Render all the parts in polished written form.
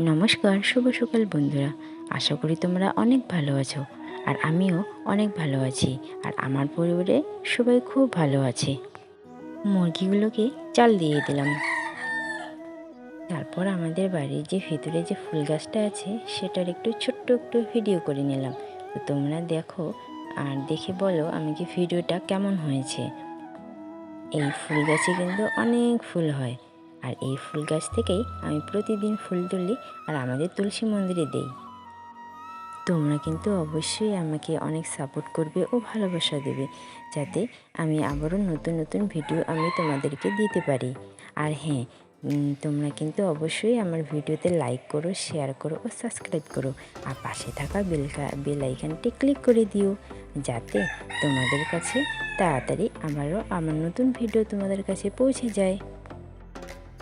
নমস্কার, শুভ সকাল বন্ধুরা। আশা করি তোমরা অনেক ভালো আছো, আর আমিও অনেক ভালো আছি। আর আমার পরিবারে সবাই খুব ভালো আছে। মুরগিগুলোকে চাল দিয়ে দিলাম। তারপর আমাদের বাড়ির যে ভেতরে যে ফুল গাছটা আছে সেটার একটু ছোট্ট একটু ভিডিও করে নিলাম। তো তোমরা দেখো আর দেখে বলো আমাকে ভিডিওটা কেমন হয়েছে। এই ফুল গাছে কিন্তু অনেক ফুল হয়, আর এই ফুল গাছ থেকেই আমি প্রতিদিন ফুল তুলি আর আমাদের তুলসী মন্দিরে দেই। তোমরা কিন্তু অবশ্যই আমাকে অনেক সাপোর্ট করবে ও ভালোবাসা দেবে, যাতে আমি আবারও নতুন নতুন ভিডিও আমি তোমাদেরকে দিতে পারি। আর হ্যাঁ, তোমরা কিন্তু অবশ্যই আমার ভিডিওতে লাইক করো, শেয়ার করো ও সাবস্ক্রাইব করো, আর পাশে থাকা বেল আইকনটি ক্লিক করে দিও, যাতে তোমাদের কাছে তাড়াতাড়ি আমার নতুন ভিডিও তোমাদের কাছে পৌঁছে যায়।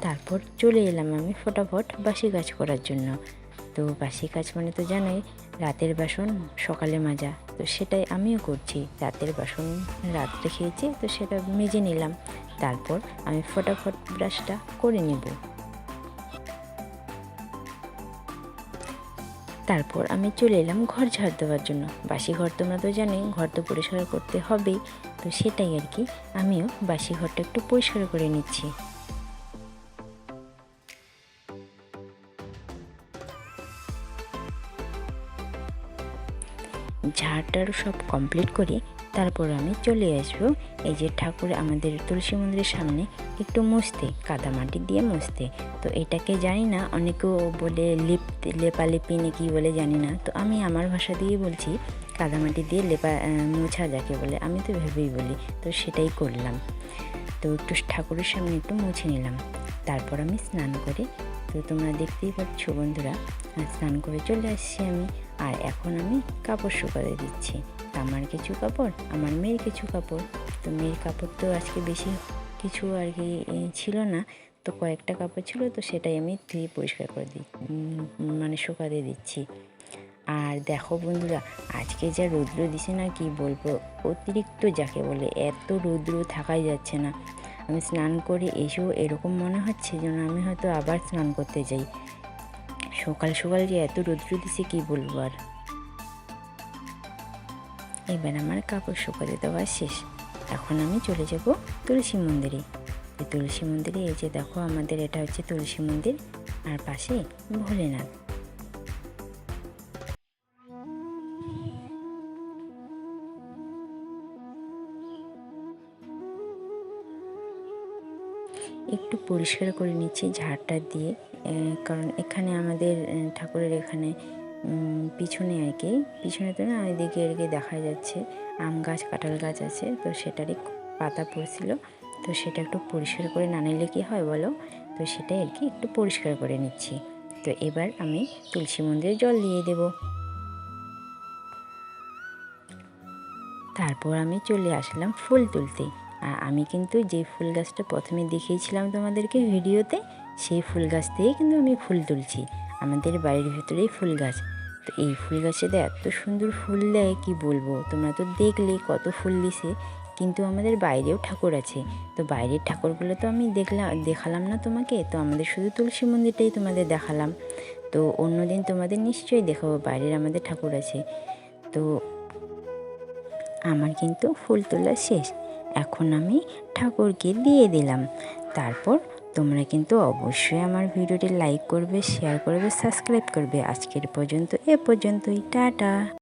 তারপর চলে এলাম আমি ফটাফট বাসি কাজ করার জন্য। তো বাসি কাজ মানে তো জানোই, রাতের বাসন সকালে মাজা। তো সেটাই আমিও করছি, রাতের বাসন রাত্রে খেয়েছি তো সেটা মেজে নিলাম। তারপর আমি ফটাফট ব্রাশটা করে নেব। তারপর আমি চলে এলাম ঘর ঝাড় দেওয়ার জন্য। বাসি ঘর তোমরা তো জানোই, ঘর তো পরিষ্কার করতে হবেই। তো সেটাই আর কি, আমিও বাসি ঘরটা একটু পরিষ্কার করে নিচ্ছি। ঝাড়টার সব কমপ্লিট করে তারপর আমি চলে আসবো এই যে আমাদের তুলসী মন্দিরের সামনে একটু মুছতে, কাদামাটি দিয়ে মুছতে। তো এটাকে জানি না, অনেকেও বলে লেপালেপি নাকি বলে জানি না। তো আমি আমার ভাষা দিয়ে বলছি কাদামাটি দিয়ে মোছা যাকে বলে, আমি তো ভেবেই বলি। তো সেটাই করলাম। তো একটু ঠাকুরের সামনে একটু মুছে নিলাম। তারপর আমি স্নান করে, তো তোমরা দেখতেই পাচ্ছ বন্ধুরা, স্নান করে চলে আসছি আমি। আর এখন আমি কাপড় শুকাতে দিচ্ছি। আমার কিছু কাপড়, আমার মেয়ের কিছু কাপড়। তো মেয়ের কাপড় তো আজকে বেশি কিছু আর কি ছিল না, তো কয়েকটা কাপড় ছিল, তো সেটাই আমি ধুয়ে পরিষ্কার করে মানে শুকাতে দিচ্ছি। আর দেখো বন্ধুরা, আজকে যা রৌদ্র দিছে না, কি বলবো, অতিরিক্ত যাকে বলে, এত রৌদ্র থাকাই যাচ্ছে না। আমি স্নান করে এসেও এরকম মনে হচ্ছে যেন আমি হয়তো আবার স্নান করতে যাই। সকাল সকাল যে এত রৌদ্র দিছে কি বলবো আর। এবার আমার কাপড় শুকাতে দেওয়া শেষ। এখন আমি চলে যাব তুলসী মন্দিরে। এই তুলসী মন্দিরে, এই যে দেখো আমাদের এটা হচ্ছে তুলসী মন্দির, আর পাশে ভোলেনাথ। একটু পরিষ্কার করে নিচ্ছি ঝাড়টা দিয়ে, কারণ এখানে আমাদের ঠাকুরের এখানে পিছনে আর কি, পিছনে তো না, ওইদিকে আর কি দেখা যাচ্ছে আম গাছ, কাঁঠাল গাছ আছে। তো সেটারই পাতা পড়ছিল, তো সেটা একটু পরিষ্কার করে না নিলে কী হয় বলো। তো সেটাই আর কি একটু পরিষ্কার করে নিচ্ছি। তো এবার আমি তুলসী মন্দিরে জল দিয়ে দেব। তারপর আমি চলে আসলাম ফুল তুলতে। আর আমি কিন্তু যে ফুল গাছটা প্রথমে দেখিয়েছিলাম তোমাদেরকে ভিডিওতে, সেই ফুল গাছ থেকে কিন্তু আমি ফুল তুলছি। আমাদের বাড়ির ভেতরেই ফুল গাছ। তো এই ফুল গাছেতে এত সুন্দর ফুল দেয় কি বলবো, তোমরা তো দেখলে কত ফুল দিছে। কিন্তু আমাদের বাইরেও ঠাকুর আছে, তো বাইরের ঠাকুরগুলো তো আমি দেখালাম না তোমাকে। তো আমাদের শুধু তুলসী মন্দিরটাই তোমাদের দেখালাম। তো অন্যদিন তোমাদের নিশ্চয়ই দেখাবো বাইরের আমাদের ঠাকুর আছে। তো আমার কিন্তু ফুল তোলা শেষ। এখন আমি ঠাকুরকে দিয়ে দিলাম। তারপর তোমরা কিন্তু অবশ্যই আমার ভিডিওটি লাইক করবে, শেয়ার করবে, সাবস্ক্রাইব করবে। আজকের পর্যন্ত এ পর্যন্তই, টাটা।